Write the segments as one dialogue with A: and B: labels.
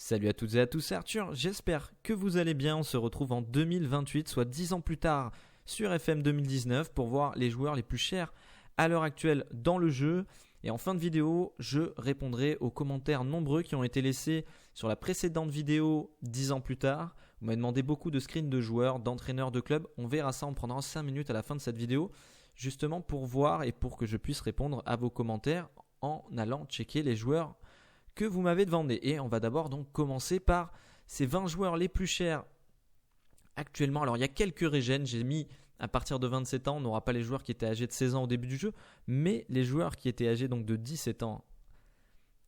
A: Salut à toutes et à tous, c'est Arthur, j'espère que vous allez bien. On se retrouve en 2028, soit 10 ans plus tard sur FM 2019 pour voir les joueurs les plus chers à l'heure actuelle dans le jeu. Et en fin de vidéo, je répondrai aux commentaires nombreux qui ont été laissés sur la précédente vidéo 10 ans plus tard. Vous m'avez demandé beaucoup de screens de joueurs, d'entraîneurs de clubs. On verra ça, on prendra 5 minutes à la fin de cette vidéo justement pour voir et pour que je puisse répondre à vos commentaires en allant checker les joueurs que vous m'avez demandé. Et on va d'abord donc commencer par ces 20 joueurs les plus chers actuellement. Alors il y a quelques régènes, j'ai mis à partir de 27 ans, on n'aura pas les joueurs qui étaient âgés de 16 ans au début du jeu, mais les joueurs qui étaient âgés donc de 17 ans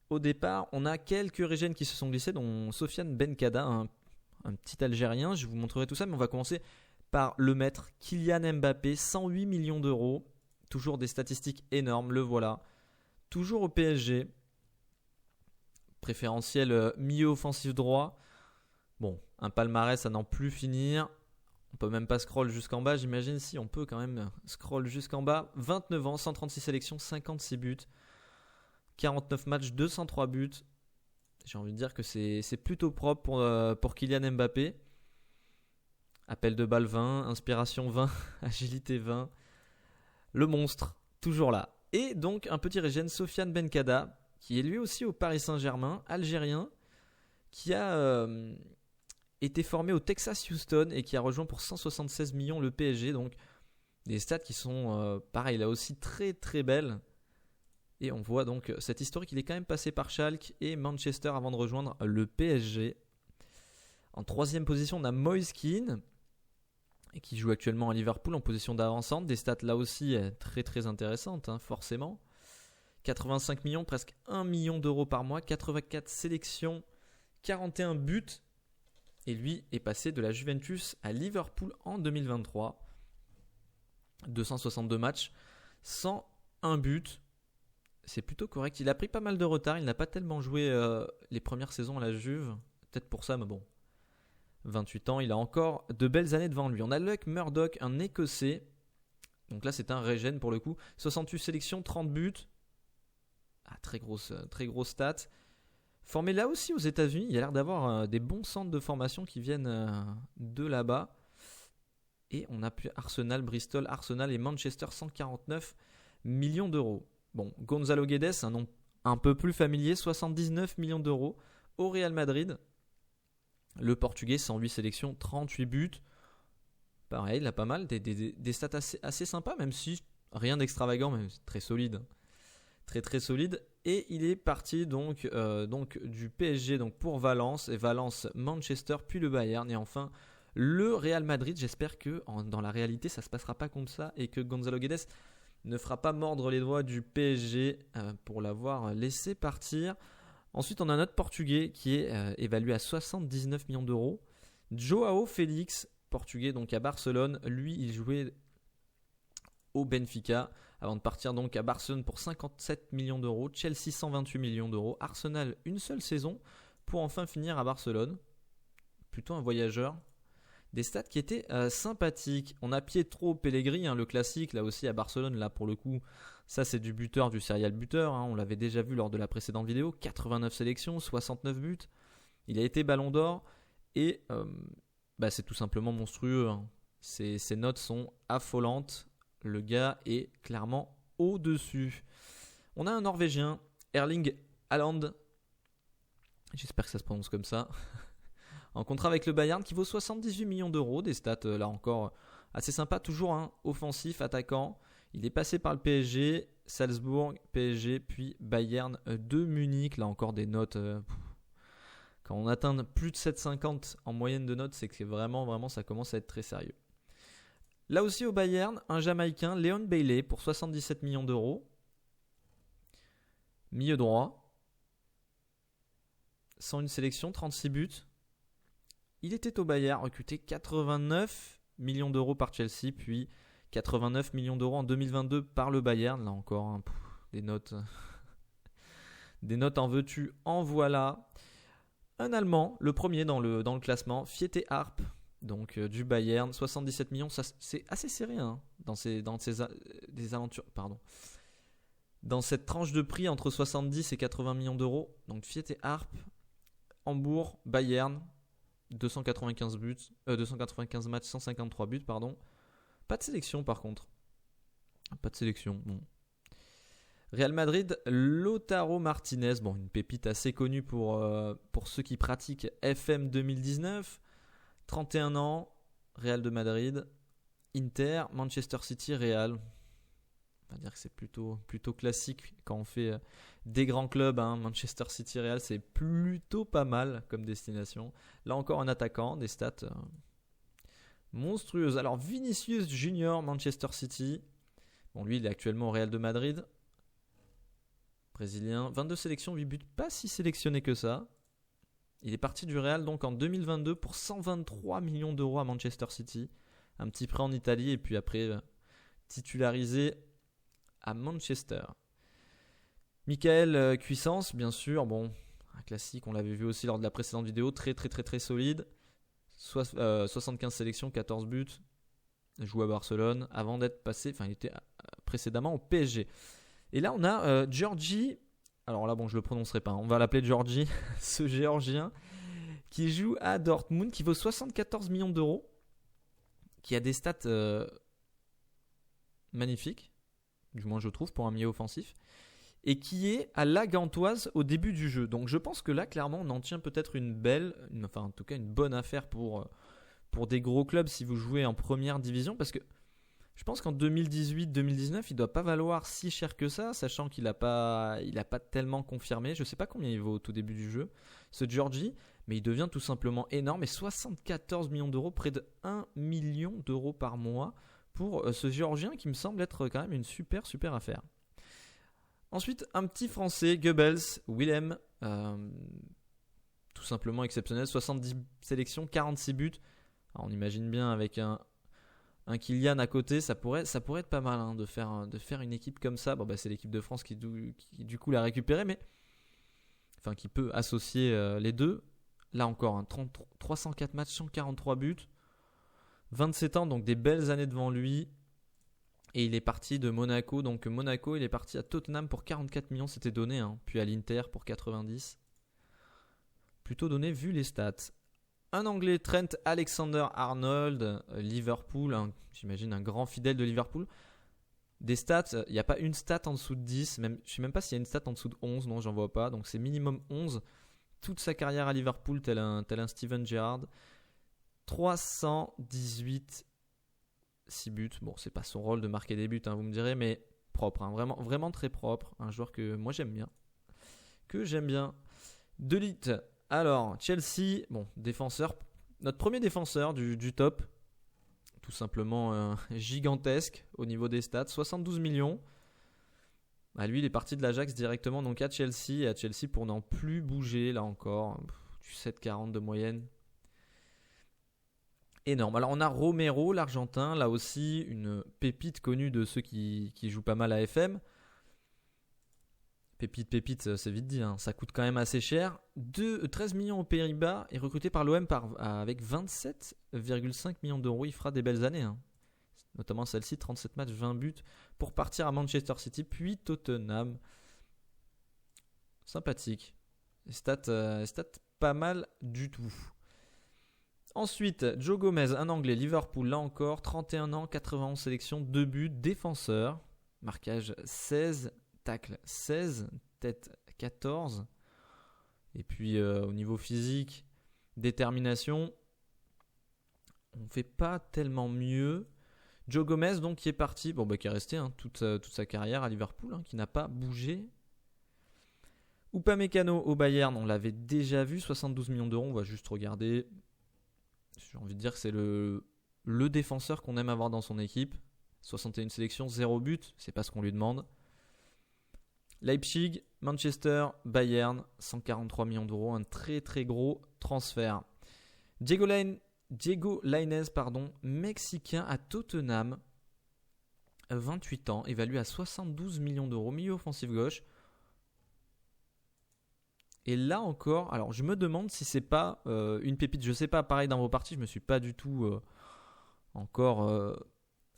A: au départ. On a quelques régènes qui se sont glissés, dont Sofiane Benkada, un petit Algérien. Je vous montrerai tout ça, mais on va commencer par le maître Kylian Mbappé, 108 millions d'euros. Toujours des statistiques énormes, le voilà. Toujours au PSG. Préférentiel milieu offensif droit. Bon, un palmarès à n'en plus finir. On peut même pas scroll jusqu'en bas, j'imagine. Si, on peut quand même scroll jusqu'en bas. 29 ans, 136 sélections, 56 buts. 49 matchs, 203 buts. J'ai envie de dire que c'est plutôt propre pour Kylian Mbappé. Appel de balle 20, inspiration 20, agilité 20. Le monstre, toujours là. Et donc un petit régène, Sofiane Benkada, qui est lui aussi au Paris Saint-Germain, algérien, qui a été formé au Texas Houston et qui a rejoint pour 176 millions le PSG. Donc des stats qui sont pareil là aussi très très belles. Et on voit donc cette historique, il est quand même passé par Schalke et Manchester avant de rejoindre le PSG. En troisième position, on a Moise Kean, qui joue actuellement à Liverpool en position d'avancante. Des stats là aussi très très intéressantes, forcément. 85 millions, presque 1 million d'euros par mois, 84 sélections, 41 buts. Et lui est passé de la Juventus à Liverpool en 2023. 262 matchs, 101 buts. C'est plutôt correct. Il a pris pas mal de retard. Il n'a pas tellement joué les premières saisons à la Juve. Peut-être pour ça, mais bon. 28 ans, il a encore de belles années devant lui. On a Luke Murdoch, un Écossais. Donc là, c'est un régène pour le coup. 68 sélections, 30 buts. Très grosse stat. Formé là aussi aux États-Unis, il y a l'air d'avoir des bons centres de formation qui viennent de là-bas. Et on a pu Arsenal, Bristol, Arsenal et Manchester, 149 millions d'euros. Bon, Gonzalo Guedes, un nom un peu plus familier, 79 millions d'euros au Real Madrid. Le Portugais, 108 sélections, 38 buts. Pareil, il a pas mal, des stats assez sympas, même si rien d'extravagant, mais très solide. Très très solide. Et il est parti donc du PSG donc pour Valence, et Valence, Manchester, puis le Bayern, et enfin le Real Madrid. J'espère que dans la réalité ça se passera pas comme ça et que Gonzalo Guedes ne fera pas mordre les doigts du PSG pour l'avoir laissé partir. Ensuite on a notre Portugais qui est évalué à 79 millions d'euros. Joao Félix, Portugais donc à Barcelone. Lui il jouait au Benfica avant de partir donc à Barcelone pour 57 millions d'euros, Chelsea 128 millions d'euros, Arsenal une seule saison pour enfin finir à Barcelone. Plutôt un voyageur. Des stats qui étaient sympathiques. On a Pietro Pellegrini, le classique là aussi à Barcelone, là pour le coup ça c'est du buteur, du serial buteur, on l'avait déjà vu lors de la précédente vidéo. 89 sélections, 69 buts. Il a été ballon d'or et c'est tout simplement monstrueux. Ses notes sont affolantes. Le gars est clairement au-dessus. On a un Norvégien, Erling Haaland. J'espère que ça se prononce comme ça. En contrat avec le Bayern qui vaut 78 millions d'euros. Des stats là encore assez sympas. Toujours offensif, attaquant. Il est passé par le PSG, Salzbourg, PSG, puis Bayern de Munich. Là encore des notes. Quand on atteint plus de 7,50 en moyenne de notes, c'est que vraiment ça commence à être très sérieux. Là aussi au Bayern, un Jamaïcain, Leon Bailey, pour 77 millions d'euros. Milieu droit. 101 sélections, 36 buts. Il était au Bayern, recruté 89 millions d'euros par Chelsea, puis 89 millions d'euros en 2022 par le Bayern. Là encore, des notes en veux-tu, en voilà. Un Allemand, le premier dans le classement, Fiete Harp. Donc du Bayern, 77 millions, ça, c'est assez serré des aventures, dans cette tranche de prix entre 70 et 80 millions d'euros. Donc Fiete Harp, Hambourg, Bayern, 295 matchs, 153 buts, pardon. Pas de sélection par contre. Pas de sélection, bon. Real Madrid, Lautaro Martinez, bon, une pépite assez connue pour ceux qui pratiquent FM 2019. 31 ans, Real de Madrid, Inter, Manchester City, Real. On va dire que c'est plutôt classique quand on fait des grands clubs. Hein. Manchester City, Real, c'est plutôt pas mal comme destination. Là encore, un attaquant, des stats monstrueuses. Alors, Vinicius Junior, Manchester City. Bon, lui, il est actuellement au Real de Madrid. Brésilien, 22 sélections, 8 buts, pas si sélectionné que ça. Il est parti du Real donc en 2022 pour 123 millions d'euros à Manchester City. Un petit prêt en Italie et puis après titularisé à Manchester. Michael Cuissance, bien sûr, bon, un classique, on l'avait vu aussi lors de la précédente vidéo, très solide. 75 sélections, 14 buts, joue à Barcelone avant d'être passé, enfin il était précédemment au PSG. Et là on a Georgi, alors là bon je le prononcerai pas, on va l'appeler Georgi, ce géorgien qui joue à Dortmund, qui vaut 74 millions d'euros, qui a des stats magnifiques, du moins je trouve pour un milieu offensif, et qui est à la Gantoise au début du jeu. Donc je pense que là clairement on en tient peut-être une bonne affaire pour des gros clubs si vous jouez en première division, parce que je pense qu'en 2018-2019 il doit pas valoir si cher que ça, sachant qu'il a pas tellement confirmé. Je sais pas combien il vaut au tout début du jeu ce Georgi, mais il devient tout simplement énorme, et 74 millions d'euros, près de 1 million d'euros par mois pour ce Géorgien qui me semble être quand même une super affaire. Ensuite, un petit Français, Goebbels, Willem, tout simplement exceptionnel, 70 sélections, 46 buts. Alors, on imagine bien avec un Kylian à côté, ça pourrait être pas mal hein, de faire une équipe comme ça. Bon, bah, c'est l'équipe de France qui du coup l'a récupéré, mais enfin qui peut associer les deux. Là encore, hein, 304 matchs, 143 buts, 27 ans, donc des belles années devant lui. Et il est parti de Monaco. Donc Monaco, il est parti à Tottenham pour 44 millions, c'était donné. Hein. Puis à l'Inter pour 90. Plutôt donné vu les stats. Un Anglais, Trent Alexander-Arnold, Liverpool. J'imagine un grand fidèle de Liverpool. Des stats, il n'y a pas une stat en dessous de 10. Même, je ne sais même pas s'il y a une stat en dessous de 11. Non, j'en vois pas. Donc c'est minimum 11. Toute sa carrière à Liverpool, tel un Steven Gerrard. 318 6 buts. Bon, c'est pas son rôle de marquer des buts, hein, vous me direz, mais propre, hein, vraiment très propre. Un joueur que moi j'aime bien. De l'élite. Alors, Chelsea, bon, défenseur. Notre premier défenseur du top. Tout simplement gigantesque au niveau des stats. 72 millions. Bah, lui, il est parti de l'Ajax directement donc à Chelsea. Et à Chelsea pour n'en plus bouger, là encore. Du 7,40 de moyenne. Énorme. Alors on a Romero, l'Argentin, là aussi une pépite connue de ceux qui jouent pas mal à FM. Pépite, c'est vite dit, hein. Ça coûte quand même assez cher. 13 millions aux Pays-Bas et recruté par l'OM avec 27,5 millions d'euros. Il fera des belles années, hein. Notamment celle-ci, 37 matchs, 20 buts pour partir à Manchester City, puis Tottenham. Sympathique. Stats pas mal du tout. Ensuite, Joe Gomez, un Anglais, Liverpool, là encore, 31 ans, 91 sélections, 2 buts, défenseur, marquage 16, tacle 16, tête 14. Et puis au niveau physique, détermination, on ne fait pas tellement mieux. Joe Gomez, donc, qui est parti, qui est resté hein, toute sa carrière à Liverpool, hein, qui n'a pas bougé. Upamecano au Bayern, on l'avait déjà vu, 72 millions d'euros, on va juste regarder. J'ai envie de dire que c'est le défenseur qu'on aime avoir dans son équipe. 61 sélections, 0 but, c'est pas ce qu'on lui demande. Leipzig, Manchester, Bayern, 143 millions d'euros, un très gros transfert. Diego Lainez, mexicain à Tottenham, 28 ans, évalué à 72 millions d'euros, milieu offensif gauche. Et là encore, alors je me demande si c'est pas une pépite. Je sais pas, pareil dans vos parties, je me suis pas du tout encore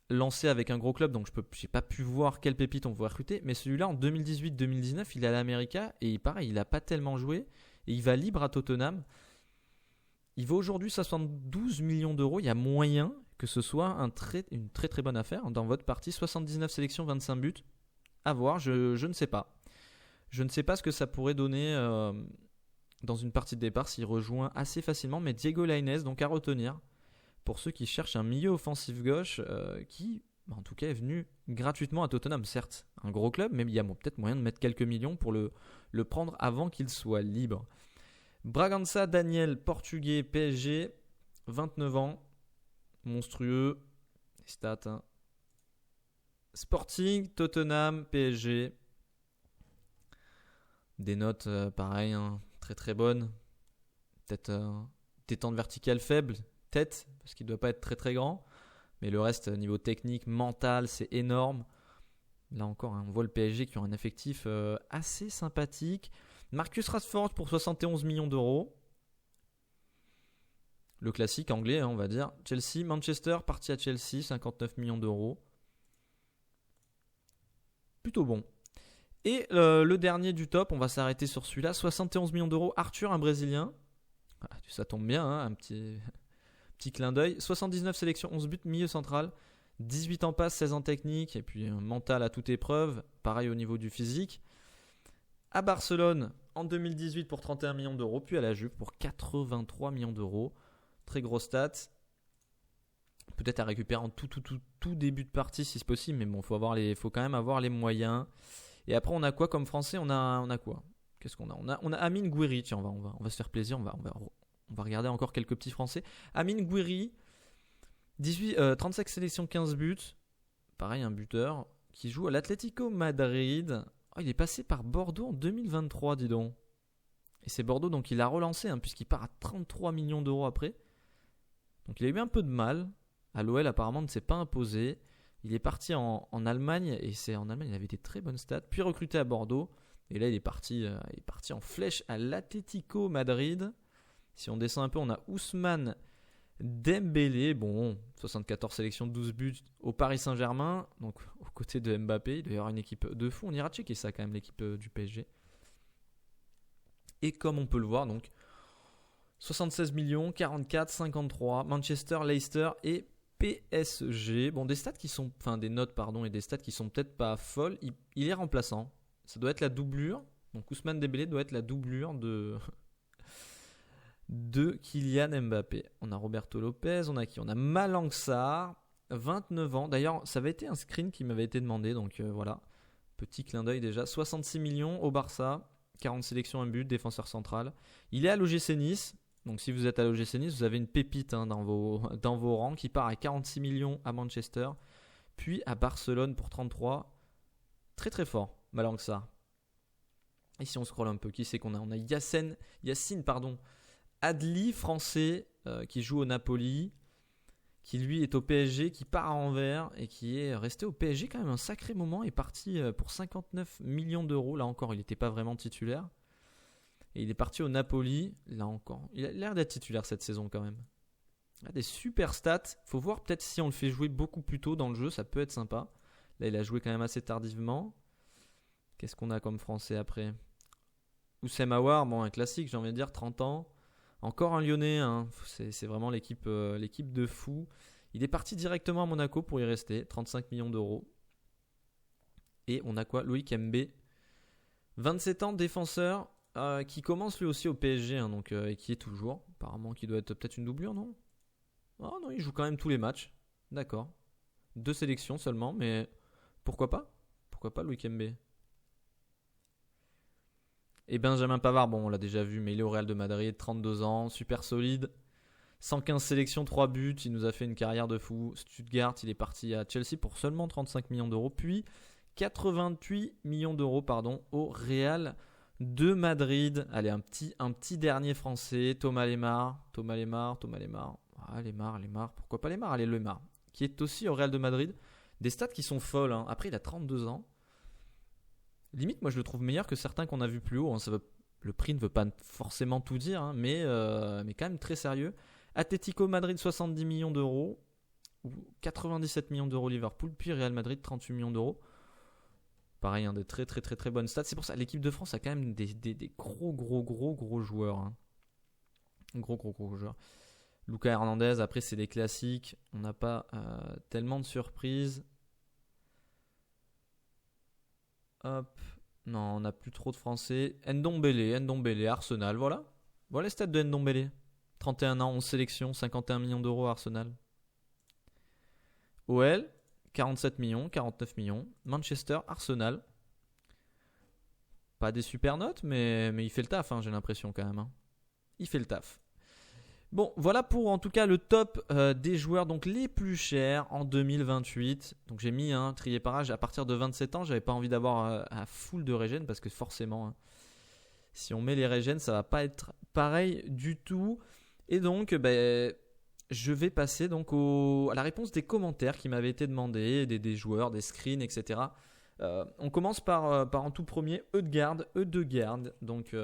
A: lancé avec un gros club, donc j'ai pas pu voir quelle pépite on pouvait recruter. Mais celui-là en 2018-2019, il est à l'América et pareil, il a pas tellement joué. et il va libre à Tottenham. Il vaut aujourd'hui 72 millions d'euros. Il y a moyen que ce soit une très très bonne affaire dans votre partie. 79 sélections, 25 buts. À voir, je ne sais pas. Je ne sais pas ce que ça pourrait donner dans une partie de départ s'il rejoint assez facilement. Mais Diego Lainez, donc à retenir, pour ceux qui cherchent un milieu offensif gauche qui, en tout cas, est venu gratuitement à Tottenham. Certes, un gros club, mais il y a peut-être moyen de mettre quelques millions pour le prendre avant qu'il soit libre. Bragança Daniel, portugais, PSG, 29 ans, monstrueux, stats. Hein. Sporting, Tottenham, PSG, des notes pareil, hein, très très bonnes. Peut-être détente verticale faible, tête, parce qu'il ne doit pas être très très grand. Mais le reste, niveau technique, mental, c'est énorme. Là encore, hein, on voit le PSG qui ont un effectif assez sympathique. Marcus Rashford pour 71 millions d'euros. Le classique anglais, hein, on va dire. Chelsea, Manchester, parti à Chelsea, 59 millions d'euros. Plutôt bon. Et le dernier du top, on va s'arrêter sur celui-là. 71 millions d'euros. Arthur, un Brésilien. Ah, ça tombe bien, hein, un petit clin d'œil. 79 sélections, 11 buts, milieu central. 18 en passe, 16 en technique. Et puis mental à toute épreuve. Pareil au niveau du physique. À Barcelone en 2018 pour 31 millions d'euros, puis à la Juve pour 83 millions d'euros. Très gros stats. Peut-être à récupérer en tout début de partie si c'est possible, mais bon, faut quand même avoir les moyens. Et après, on a quoi comme français ? On a quoi ? Qu'est-ce qu'on a ? On a Amine Gouiri. Tiens, on va se faire plaisir. On va regarder encore quelques petits français. Amine Gouiri, 35 sélections, 15 buts. Pareil, un buteur qui joue à l'Atlético Madrid. Oh, il est passé par Bordeaux en 2023, dis donc. Et c'est Bordeaux, donc il a relancé, hein, puisqu'il part à 33 millions d'euros après. Donc il a eu un peu de mal. À l'OL, apparemment, ne s'est pas imposé. Il est parti en Allemagne, et c'est en Allemagne, il avait des très bonnes stats. Puis recruté à Bordeaux. Et là, il est parti en flèche à l'Atlético Madrid. Si on descend un peu, on a Ousmane Dembélé. Bon, 74 sélections, 12 buts au Paris Saint-Germain. Donc, aux côtés de Mbappé. Il doit y avoir une équipe de fou. On ira checker ça quand même, l'équipe du PSG. Et comme on peut le voir, donc 76 millions, 44, 53, Manchester, Leicester et PSG. Bon, des notes, et des stats qui sont peut-être pas folles. Il est remplaçant. Ça doit être la doublure. Donc Ousmane Dembélé doit être la doublure de Kylian Mbappé. On a Roberto Lopez, on a qui ? On a Malang Sarr, 29 ans. D'ailleurs, ça avait été un screen qui m'avait été demandé, donc voilà. Petit clin d'œil déjà. 66 millions au Barça, 40 sélections, un but, défenseur central. Il est à l'OGC Nice. Donc si vous êtes à l'OGC Nice, vous avez une pépite hein, dans vos rangs qui part à 46 millions à Manchester, puis à Barcelone pour 33. Très très fort, Malang Sarr. Et si on scrolle un peu, qui c'est qu'on a ? On a Yacine Adli, français, qui joue au Napoli, qui lui est au PSG, qui part à Anvers et qui est resté au PSG quand même un sacré moment, est parti pour 59 millions d'euros. Là encore, il n'était pas vraiment titulaire. Et il est parti au Napoli, là encore. Il a l'air d'être titulaire cette saison quand même. Il a des super stats. Faut voir peut-être si on le fait jouer beaucoup plus tôt dans le jeu, ça peut être sympa. Là, il a joué quand même assez tardivement. Qu'est-ce qu'on a comme français après ? Oussem Aouar, bon, un classique, j'ai envie de dire, 30 ans. Encore un Lyonnais, hein. C'est vraiment l'équipe de fou. Il est parti directement à Monaco pour y rester, 35 millions d'euros. Et on a quoi ? Loïc Mbé, 27 ans, défenseur, qui commence lui aussi au PSG, hein, donc, et qui est toujours. Apparemment, qui doit être peut-être une doublure, non ? Oh non, il joue quand même tous les matchs. D'accord. 2 sélections seulement, mais pourquoi pas ? Pourquoi pas Loïc Mbé ? Et Benjamin Pavard, bon, on l'a déjà vu, mais il est au Real de Madrid, 32 ans, super solide. 115 sélections, 3 buts, il nous a fait une carrière de fou. Stuttgart, il est parti à Chelsea pour seulement 35 millions d'euros, puis 88 millions d'euros au Real de Madrid. Allez, un petit dernier français, Thomas Lemar. Ah, Lemar, pourquoi pas Lemar ? Allez, Lemar, qui est aussi au Real de Madrid. Des stats qui sont folles, hein. Après, il a 32 ans. Limite, moi, je le trouve meilleur que certains qu'on a vus plus haut. Hein. Le prix ne veut pas forcément tout dire, hein, mais quand même très sérieux. Atlético Madrid, 70 millions d'euros. Ou 97 millions d'euros Liverpool. Puis Real Madrid, 38 millions d'euros. Pareil, des très très très très bonnes stats. C'est pour ça l'équipe de France a quand même des gros joueurs. Hein. Gros joueurs. Lucas Hernandez, après c'est des classiques. On n'a pas tellement de surprises. Hop. Non, on n'a plus trop de Français. Ndombele, Arsenal, voilà. Voilà les stats de Ndombele. 31 ans, 11 sélections, 51 millions d'euros à Arsenal. OL, 47 millions, 49 millions. Manchester, Arsenal. Pas des super notes, mais il fait le taf, hein, j'ai l'impression quand même. Hein. Il fait le taf. Bon, voilà pour en tout cas le top des joueurs donc les plus chers en 2028. Donc j'ai mis un trié par âge à partir de 27 ans. J'avais pas envie d'avoir un full de régène parce que forcément, hein, si on met les régènes, ça va pas être pareil du tout. Et donc, je vais passer donc à la réponse des commentaires qui m'avaient été demandés, des joueurs, des screens, etc. On commence par en tout premier Ødegaard, donc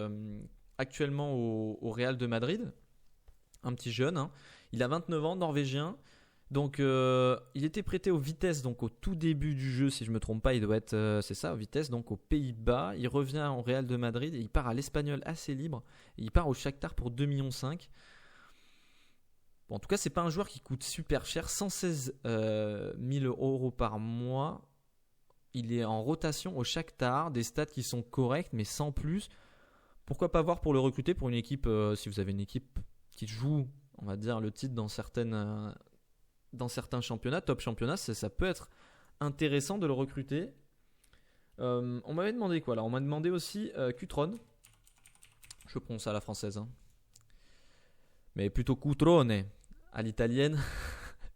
A: actuellement au Real de Madrid. Un petit jeune, hein. Il a 29 ans, norvégien. Donc il était prêté au Vitesse donc au tout début du jeu, si je me trompe pas, il doit être c'est ça, au Vitesse, donc aux Pays-Bas. Il revient au Real de Madrid et il part à l'Espagnol assez libre. Et il part au Shakhtar pour 2,5 millions. Bon, en tout cas, c'est pas un joueur qui coûte super cher, 116 000 euros par mois. Il est en rotation au Shakhtar, des stats qui sont corrects mais sans plus. Pourquoi pas voir pour le recruter pour une équipe, si vous avez une équipe qui joue, on va dire, le titre dans certains championnats, top championnats, ça peut être intéressant de le recruter. On m'avait demandé quoi là? On m'a demandé aussi Cutrone. Je prononce à la française, hein. Mais plutôt Cutrone à l'italienne.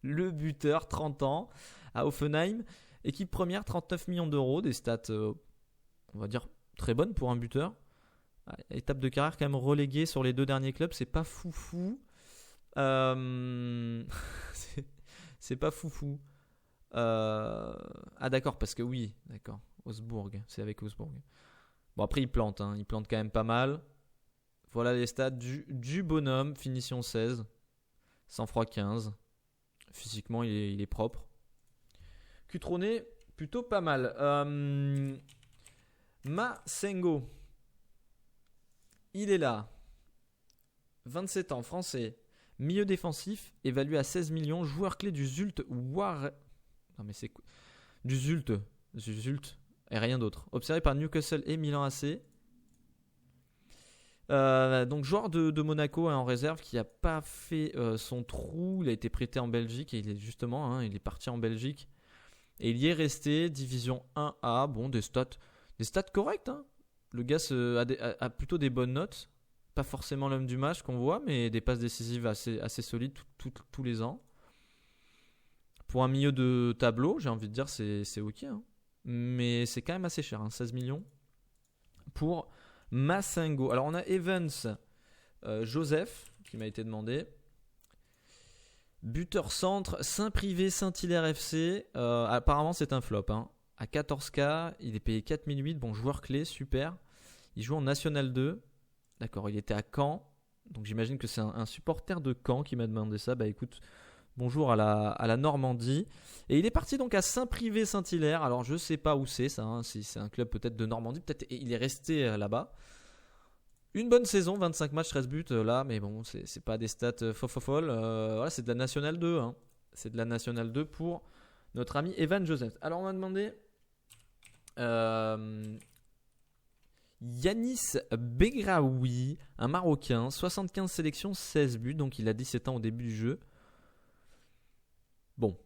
A: Le buteur, 30 ans, à Hoffenheim. Équipe première, 39 millions d'euros. Des stats, on va dire, très bonnes pour un buteur. Étape de carrière quand même reléguée sur les 2 derniers clubs, c'est pas foufou. C'est pas foufou. Ah d'accord, parce que oui, d'accord. Augsbourg, c'est avec Augsbourg. Bon après il plante quand même pas mal. Voilà les stats du bonhomme, finition 16, sang-froid 15. Physiquement il est propre. Cutrone, plutôt pas mal. Masengo. Il est là. 27 ans, français. Milieu défensif, évalué à 16 millions. Joueur clé du Zulte War. Non mais c'est quoi? Du Zulte et rien d'autre. Observé par Newcastle et Milan AC. Donc joueur de Monaco, hein, en réserve, qui n'a pas fait son trou. Il a été prêté en Belgique et il est parti en Belgique. Et il y est resté, division 1A. Bon, des stats correctes, hein. Le gars a plutôt des bonnes notes. Pas forcément l'homme du match qu'on voit, mais des passes décisives assez solides tous les ans. Pour un milieu de tableau, j'ai envie de dire, c'est ok. Hein. Mais c'est quand même assez cher, hein, 16 millions pour Masengo. Alors on a Evans Joseph qui m'a été demandé. Buteur centre, Saint-Privé Saint-Hilaire FC. Apparemment c'est un flop, hein. À 14K, il est payé 4008. Bon, joueur clé, super. Il joue en National 2. D'accord, il était à Caen. Donc j'imagine que c'est un supporter de Caen qui m'a demandé ça. Bah écoute, bonjour à la Normandie. Et il est parti donc à Saint-Privé Saint-Hilaire. Alors je sais pas où c'est ça, hein, si c'est un club peut-être de Normandie. Peut-être il est resté là-bas. Une bonne saison, 25 matchs, 13 buts là. Mais bon, c'est pas des stats fofolles. Voilà, c'est de la National 2. Hein. C'est de la National 2 pour notre ami Evan Joseph. Alors on m'a demandé Yanis Begraoui, un Marocain, 75 sélections, 16 buts, donc il a 17 ans au début du jeu. Bon,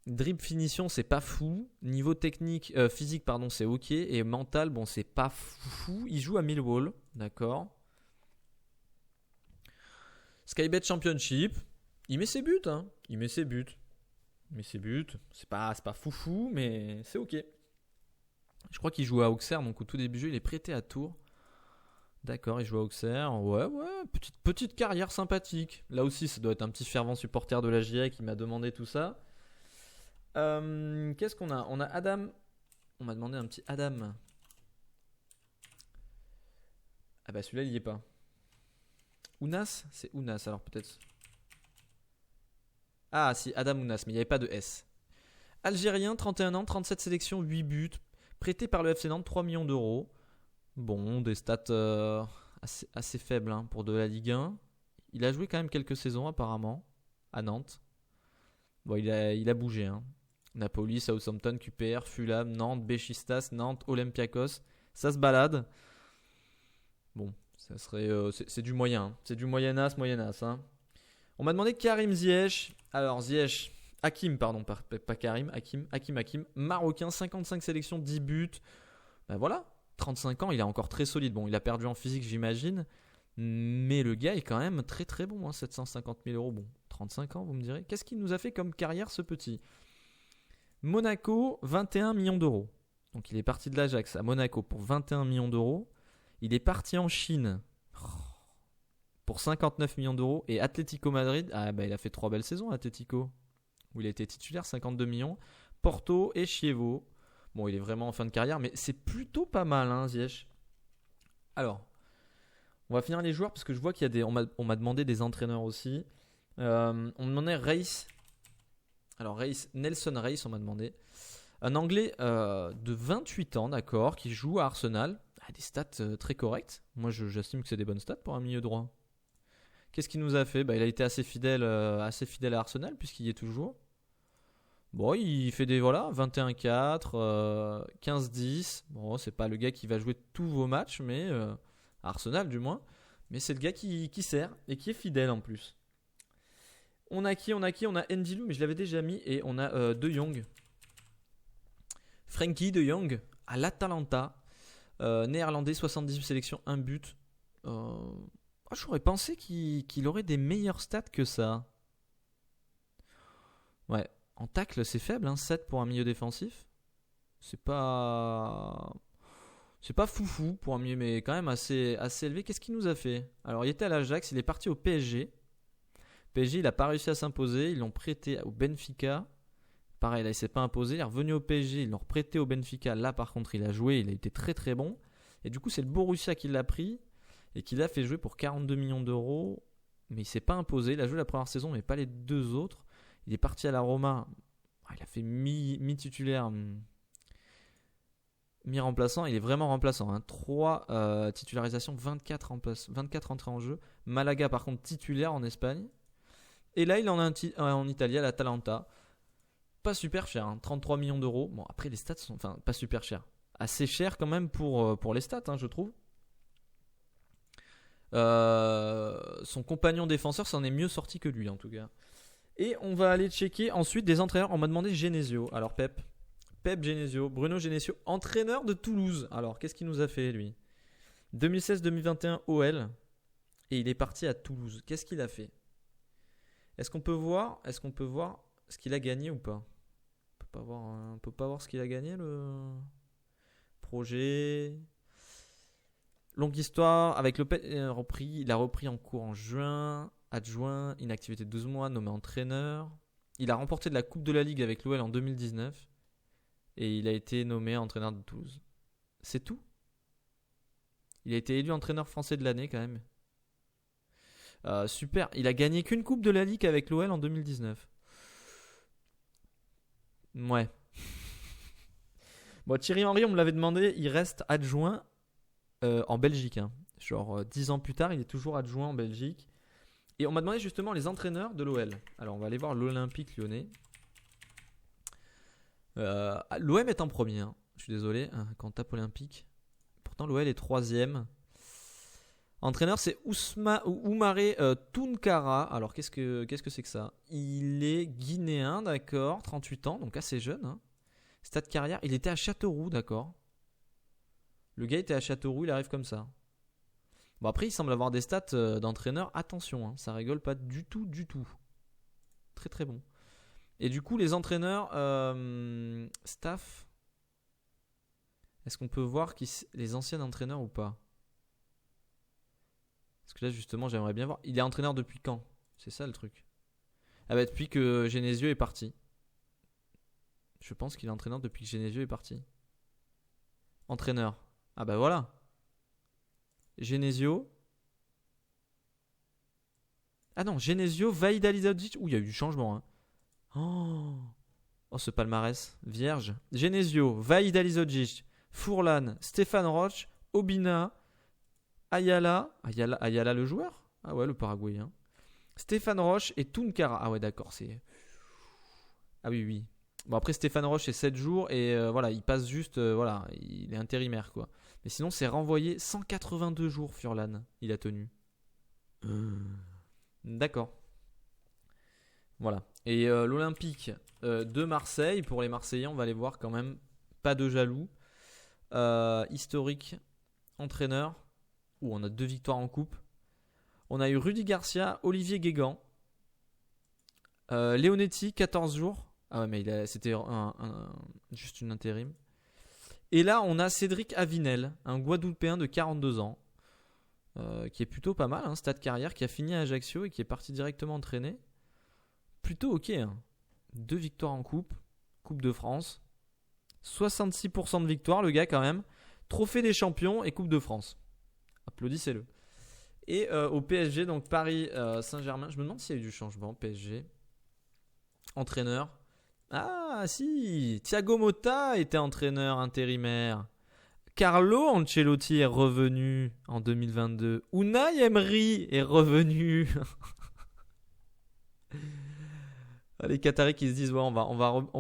A: dribble finition, c'est pas fou. Niveau technique, physique, pardon, c'est ok. Et mental, bon, c'est pas fou. Il joue à Millwall, d'accord. Skybet Championship, il met ses buts, hein. C'est pas foufou, mais c'est ok. Je crois qu'il joue à Auxerre, donc au tout début du jeu, il est prêté à Tours. D'accord, il joue à Auxerre. Ouais, petite carrière sympathique. Là aussi, ça doit être un petit fervent supporter de la GIA qui m'a demandé tout ça. Qu'est-ce qu'on a? On a Adam. On m'a demandé un petit Adam. Ah bah celui-là, il y est pas. Ounas? C'est Ounas, alors peut-être. Ah si, Adam Ounas, mais il n'y avait pas de S. Algérien, 31 ans, 37 sélections, 8 buts. Prêté par le FC Nantes, 3 millions d'euros. Bon, des stats assez faibles hein, pour de la Ligue 1. Il a joué quand même quelques saisons apparemment à Nantes. Bon, il a bougé. Hein. Napoli, Southampton, QPR, Fulham, Nantes, Beşiktaş, Nantes, Olympiakos. Ça se balade. Bon, ça serait, c'est du moyen. Hein. C'est du moyenas. Hein. On m'a demandé Karim Ziyech. Alors Ziyech, Hakim, pardon, pas Karim, Hakim. Marocain, 55 sélections, 10 buts. Ben voilà, 35 ans, il est encore très solide. Bon, il a perdu en physique, j'imagine. Mais le gars est quand même très très bon, hein, 750 000 euros. Bon, 35 ans, vous me direz. Qu'est-ce qu'il nous a fait comme carrière, ce petit ? Monaco, 21 millions d'euros. Donc il est parti de l'Ajax à Monaco pour 21 millions d'euros. Il est parti en Chine pour 59 millions d'euros. Et Atlético Madrid, il a fait 3 belles saisons, Atlético, où il a été titulaire, 52 millions. Porto et Chievo. Bon, il est vraiment en fin de carrière, mais c'est plutôt pas mal, hein, Ziyech. Alors, on va finir les joueurs parce que je vois qu'il y a des. On m'a demandé des entraîneurs aussi. On me demandait Reis. Alors, Nelson Reis, on m'a demandé. Un Anglais de 28 ans, d'accord, qui joue à Arsenal. Des stats très correctes. Moi, j'estime que c'est des bonnes stats pour un milieu droit. Qu'est-ce qu'il nous a fait ? Il a été assez fidèle à Arsenal, puisqu'il y est toujours. Bon, il fait des 21-4, 15-10. Bon, c'est pas le gars qui va jouer tous vos matchs, mais Arsenal du moins. Mais c'est le gars qui sert et qui est fidèle en plus. On a Ndilou, mais je l'avais déjà mis. Et on a De Jong. Frenkie De Jong à l'Atalanta. Néerlandais, 78 sélections, 1 but. J'aurais pensé qu'il aurait des meilleures stats que ça. Ouais. En tacle, c'est faible, hein, 7 pour un milieu défensif. C'est pas foufou pour un milieu, mais quand même assez élevé. Qu'est-ce qu'il nous a fait ? Alors, il était à l'Ajax, il est parti au PSG. PSG, il n'a pas réussi à s'imposer. Ils l'ont prêté au Benfica. Pareil, là, il ne s'est pas imposé. Il est revenu au PSG, ils l'ont prêté au Benfica. Là, par contre, il a joué, il a été très très bon. Et du coup, c'est le Borussia qui l'a pris et qui l'a fait jouer pour 42 millions d'euros. Mais il ne s'est pas imposé. Il a joué la première saison, mais pas les 2 autres. Il est parti à la Roma. Il a fait mi-titulaire, mi-remplaçant. Il est vraiment remplaçant. Hein. 3 titularisations, 24 entrées en jeu. Malaga, par contre, titulaire en Espagne. Et là, il en a en Italie, à l'Atalanta. Pas super cher, hein. 33 millions d'euros. Bon, après, les stats sont pas super chers. Assez cher quand même pour les stats, hein, je trouve. Son compagnon défenseur s'en est mieux sorti que lui, en tout cas. Et on va aller checker ensuite des entraîneurs. On m'a demandé Genesio. Alors Pep Genesio, Bruno Genesio, entraîneur de Toulouse. Alors qu'est-ce qu'il nous a fait lui ? 2016-2021 OL. Et il est parti à Toulouse. Qu'est-ce qu'il a fait ? Est-ce qu'on peut voir ce qu'il a gagné ou pas ? On peut pas voir ce qu'il a gagné, le projet. Longue histoire. Avec Lopez, il a repris en cours en juin. Adjoint, inactivité de 12 mois, nommé entraîneur. Il a remporté de la Coupe de la Ligue avec l'OL en 2019. Et il a été nommé entraîneur de Toulouse. C'est tout ? Il a été élu entraîneur français de l'année quand même. Super. Il a gagné qu'une Coupe de la Ligue avec l'OL en 2019. Ouais. Bon, Thierry Henry, on me l'avait demandé. Il reste adjoint en Belgique. Hein. Genre 10 ans plus tard, il est toujours adjoint en Belgique. Et on m'a demandé justement les entraîneurs de l'OL. Alors on va aller voir l'Olympique Lyonnais. L'OM est en premier. Hein. Je suis désolé quand on tape Olympique. Pourtant l'OL est 3ème. Entraîneur c'est Oumare Tounkara. Alors qu'est-ce que c'est que ça ? Il est guinéen, d'accord, 38 ans, donc assez jeune. Hein. Stade carrière, il était à Châteauroux, d'accord. Le gars était à Châteauroux, il arrive comme ça. Bon après il semble avoir des stats d'entraîneur. Attention, hein, ça rigole pas du tout. Très très bon. Et du coup les entraîneurs staff. Est-ce qu'on peut voir les anciens entraîneurs ou pas ? Parce que là justement j'aimerais bien voir. Il est entraîneur depuis quand ? C'est ça le truc. Depuis que Genesio est parti. Je pense qu'il est entraîneur depuis que Genesio est parti. Entraîneur. Voilà. Genesio. Non, Genesio, Vaïd Alizodzic. Ouh, il y a eu du changement. Hein. Oh, ce palmarès. Vierge. Genesio, Vaïd Alizodzic, Fourlan, Stéphane Roche, Obina, Ayala le joueur. Ah ouais, le Paraguayen. Stéphane Roche et Tunkara. Ah ouais, d'accord, c'est... Ah oui. Bon, après, Stéphane Roche, c'est 7 jours et voilà, il passe juste... voilà, il est intérimaire, quoi. Mais sinon, c'est renvoyé 182 jours, Furlan, il a tenu. D'accord. Voilà. Et l'Olympique de Marseille, pour les Marseillais, on va les voir quand même. Pas de jaloux. Historique, entraîneur. On a 2 victoires en coupe. On a eu Rudy Garcia, Olivier Guégan, Leonetti, 14 jours. Ah ouais, mais c'était juste une intérim. Et là, on a Cédric Avinel, un Guadeloupéen de 42 ans, qui est plutôt pas mal, hein, stade carrière, qui a fini à Ajaccio et qui est parti directement entraîner. Plutôt ok. Hein. 2 victoires en coupe de France. 66% de victoire, le gars quand même. Trophée des champions et Coupe de France. Applaudissez-le. Et au PSG, donc Paris Saint-Germain. Je me demande s'il y a eu du changement PSG. Entraîneur. Ah si, Thiago Motta était entraîneur intérimaire. Carlo Ancelotti est revenu en 2022. Unai Emery est revenu. Les Qataris qui se disent ouais, on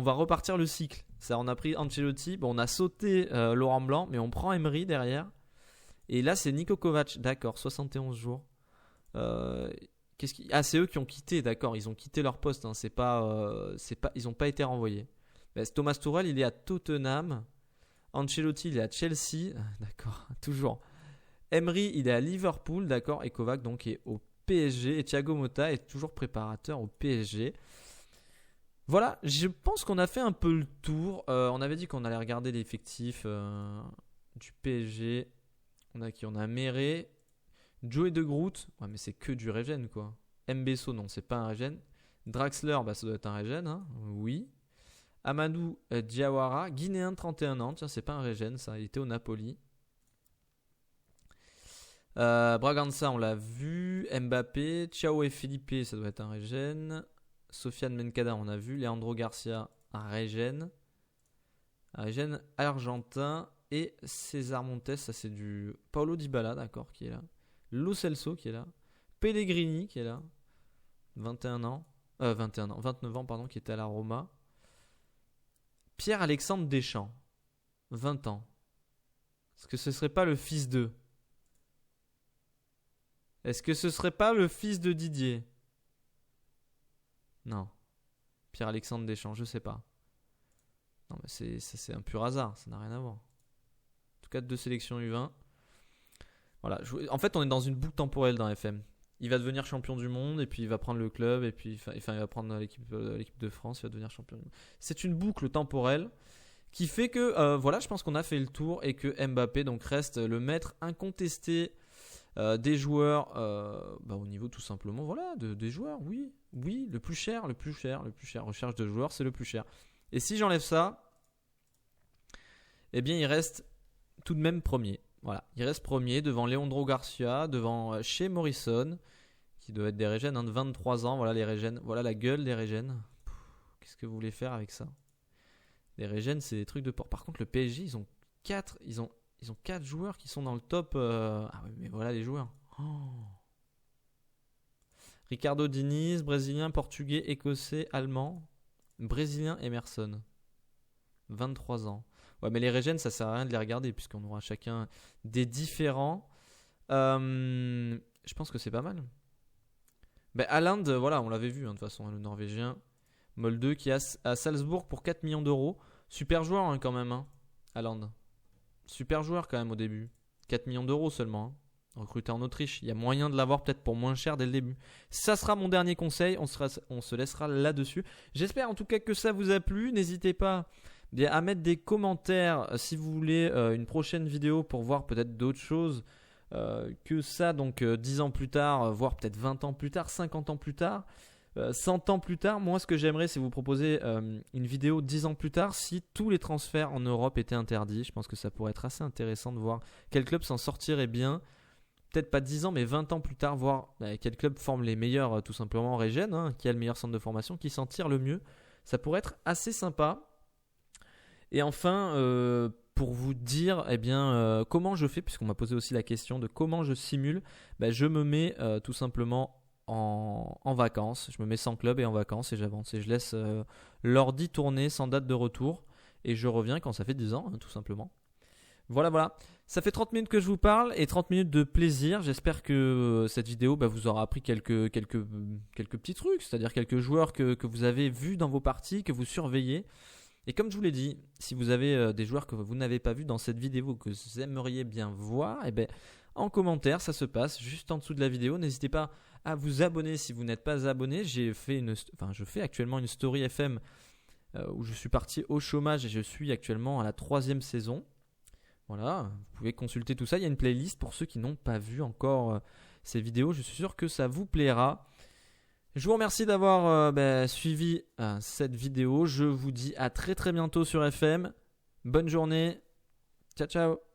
A: va repartir le cycle. Ça, on a pris Ancelotti, bon, on a sauté Laurent Blanc, mais on prend Emery derrière. Et là, c'est Niko Kovac, d'accord, 71 jours. C'est eux qui ont quitté, d'accord, ils ont quitté leur poste. Hein, ils n'ont pas été renvoyés. Thomas Tuchel, il est à Tottenham. Ancelotti, il est à Chelsea, d'accord, toujours. Emery, il est à Liverpool, d'accord, et Kovac donc est au PSG. Et Thiago Motta est toujours préparateur au PSG. Voilà, je pense qu'on a fait un peu le tour. On avait dit qu'on allait regarder l'effectif du PSG. On a Méré, Joey De Groot. Ouais, mais c'est que du Regen, quoi. Mbesso, non, c'est pas un Regen. Draxler, ça doit être un Regen, hein. Oui. Amadou Diawara, Guinéen de 31 ans. Tiens, c'est pas un Regen, ça. Il était au Napoli. Bragança, on l'a vu. Mbappé, Thiago et Felipe, ça doit être un Regen. Sofiane Menkada, on a vu. Leandro Garcia, un Regen. Un Regen argentin. Et César Montes, ça c'est du Paulo Dybala, d'accord, qui est là. Lo Celso qui est là. Pellegrini qui est là. 29 ans, pardon, qui était à la Roma. Pierre-Alexandre Deschamps, 20 ans. Est-ce que ce serait pas le fils de Didier? Non. Pierre-Alexandre Deschamps, je sais pas. Non, mais c'est un pur hasard, ça n'a rien à voir. En tout cas, 2 sélections U20. Voilà. En fait, on est dans une boucle temporelle dans FM. Il va devenir champion du monde et puis il va prendre le club et puis il va prendre l'équipe de France, il va devenir champion du monde. C'est une boucle temporelle qui fait que voilà, je pense qu'on a fait le tour et que Mbappé donc reste le maître incontesté des joueurs au niveau tout simplement voilà des joueurs. Oui, le plus cher. Recherche de joueurs, c'est le plus cher. Et si j'enlève ça, eh bien il reste tout de même premier. Voilà, il reste premier devant Leandro Garcia, devant Shea Morrison, qui doit être des Régènes de 23 ans. Voilà les Régènes, voilà la gueule des Régènes. Qu'est-ce que vous voulez faire avec ça? Les Régènes, c'est des trucs de porc. Par contre, le PSG, ils ont 4 joueurs qui sont dans le top. Ah oui, mais voilà les joueurs. Ricardo Diniz, brésilien, portugais, écossais, allemand. Brésilien Emerson, 23 ans. Ouais, mais les Régènes, ça sert à rien de les regarder puisqu'on aura chacun des différents. Je pense que c'est pas mal. Haaland, voilà, on l'avait vu de toute façon, le Norvégien. Molde qui est à Salzbourg pour 4 millions d'euros. Super joueur quand même, Haaland. Super joueur quand même au début. 4 millions d'euros seulement. Recruté en Autriche. Il y a moyen de l'avoir peut-être pour moins cher dès le début. Ça sera mon dernier conseil. On se laissera là-dessus. J'espère en tout cas que ça vous a plu. N'hésitez pas à mettre des commentaires si vous voulez une prochaine vidéo pour voir peut-être d'autres choses que ça. Donc 10 ans plus tard, voire peut-être 20 ans plus tard, 50 ans plus tard, 100 ans plus tard. Moi, ce que j'aimerais, c'est vous proposer une vidéo 10 ans plus tard si tous les transferts en Europe étaient interdits. Je pense que ça pourrait être assez intéressant de voir quel club s'en sortirait bien. Peut-être pas 10 ans, mais 20 ans plus tard, voir quel club forme les meilleurs, tout simplement en Régène, qui a le meilleur centre de formation, qui s'en tire le mieux. Ça pourrait être assez sympa. Et enfin, pour vous dire comment je fais, puisqu'on m'a posé aussi la question de comment je simule. Je me mets tout simplement en vacances, je me mets sans club et en vacances et j'avance et je laisse l'ordi tourner sans date de retour et je reviens quand ça fait 10 ans, tout simplement. Voilà. Ça fait 30 minutes que je vous parle et 30 minutes de plaisir. J'espère que cette vidéo vous aura appris quelques petits trucs, c'est-à-dire quelques joueurs que vous avez vus dans vos parties, que vous surveillez. Et comme je vous l'ai dit, si vous avez des joueurs que vous n'avez pas vus dans cette vidéo, que vous aimeriez bien voir, en commentaire, ça se passe juste en dessous de la vidéo. N'hésitez pas à vous abonner si vous n'êtes pas abonné. Je fais actuellement une story FM où je suis parti au chômage et je suis actuellement à la 3e saison. Voilà, vous pouvez consulter tout ça. Il y a une playlist pour ceux qui n'ont pas vu encore ces vidéos. Je suis sûr que ça vous plaira. Je vous remercie d'avoir suivi cette vidéo. Je vous dis à très très bientôt sur FM. Bonne journée. Ciao ciao.